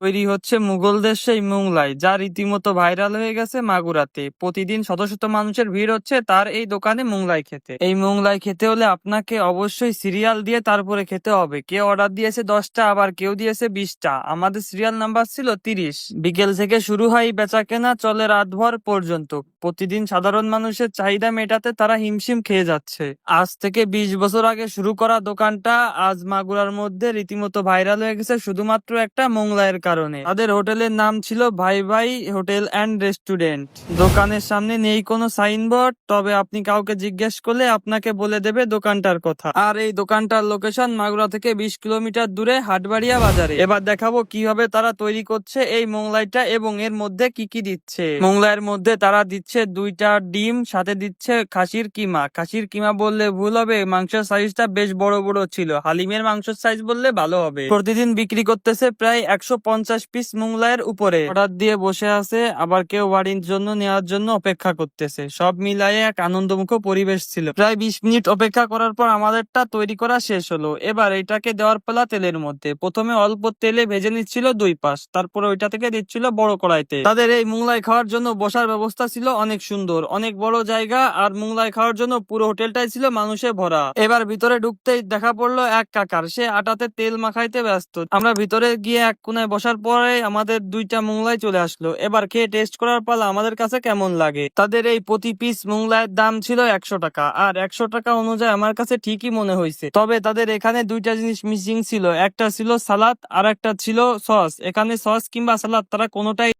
তৈরি হচ্ছে মুঘলদের সেই মোংলাই, যা রীতিমতো ভাইরাল হয়ে গেছে মাগুরাতে। প্রতিদিন শত শত মানুষের ভিড় হচ্ছে তার এই দোকানে মোংলাই খেতে। এই মোংলাই খেতে হলে আপনাকে অবশ্যই সিরিয়াল দিয়ে তারপরে খেতে হবে। কেউ অর্ডার দিয়েছে 10টা, আবার কেউ দিয়েছে 20টা। আমাদের সিরিয়াল নাম্বার ছিল 30। বিকেল থেকে শুরু হয় বেচা কেনা, চলে রাতভর পর্যন্ত। প্রতিদিন সাধারণ মানুষের চাহিদা মেটাতে তারা হিমশিম খেয়ে যাচ্ছে। আজ থেকে 20 বছর আগে শুরু করা দোকানটা আজ মাগুরার মধ্যে রীতিমতো ভাইরাল হয়ে গেছে শুধুমাত্র একটা মোংলাইয়ের কারণে। তাদের হোটেলের নাম ছিল ভাই ভাই হোটেল অ্যান্ড রেস্টুরেন্ট। দোকানের সামনে নেই কোনো সাইনবোর্ড, তবে আপনি কাউকে জিজ্ঞেস করলে আপনাকে বলে দেবে দোকানটার কথা। আর এই দোকানটার লোকেশন মাগুরা থেকে 20 কিলোমিটার দূরে হাটবাড়িয়া বাজারে। এবার দেখাবো কিভাবে তারা তৈরি করছে এই মোংলাইটা এবং এর মধ্যে কি কি দিচ্ছে। মোংলাইয়ের মধ্যে তারা দিচ্ছে 2টা ডিম, সাথে দিচ্ছে খাসির কিমা। খাসির কিমা বললে ভুল হবে, মাংসের সাইজটা বেশ বড় বড় ছিল। হালিমের মাংসের সাইজ বললে ভালো হবে। প্রতিদিন বিক্রি করতেছে প্রায় 150 পিস মোংলাইয়ের উপরে। অর্ডার দিয়ে বসে আছে, আবার কেউ বাড়ির জন্য নেওয়ার জন্য অপেক্ষা করতেছে। সব মিলায়ে এক আনন্দমুখর পরিবেশ ছিল। প্রায় 20 মিনিট অপেক্ষা করার পর আমাদেরটা তৈরি করা শেষ হলো। এবার এটাকে দেওয়ার পালা তেলের মধ্যে। প্রথমে অল্প তেলে ভেজে নিচ্ছিল 2 পাশ, তারপরে ওইটা থেকে দিচ্ছিল বড় কড়াইতে। তাদের এই মোংলাই খাওয়ার জন্য বসার ব্যবস্থা ছিল অনেক সুন্দর, অনেক বড় জায়গা। আর মোংলাই খাওয়ার জন্য পুরো হোটেলটাই ছিল মানুষে ভরা। এবার ভিতরে ঢুকতেই দেখা পড়লো এক কাকার, সে আটাতে তেল মাখাইতে ব্যস্ত। আমরা ভিতরে গিয়ে এক কোনায় বসার পরে আমাদের 2টা মোংলাই চলে আসলো। এবার খেয়ে টেস্ট করার পালা আমাদের কাছে কেমন লাগে। তাদের এই প্রতি পিস মোংলাইয়ের দাম ছিল 100 টাকা, আর 100 টাকা অনুযায়ী আমার কাছে ঠিকই মনে হয়েছে। তবে তাদের এখানে 2টা জিনিস মিসিং ছিল, একটা ছিল সালাদ আর একটা ছিল সস। এখানে সস কিংবা সালাদ তারা কোনোটাই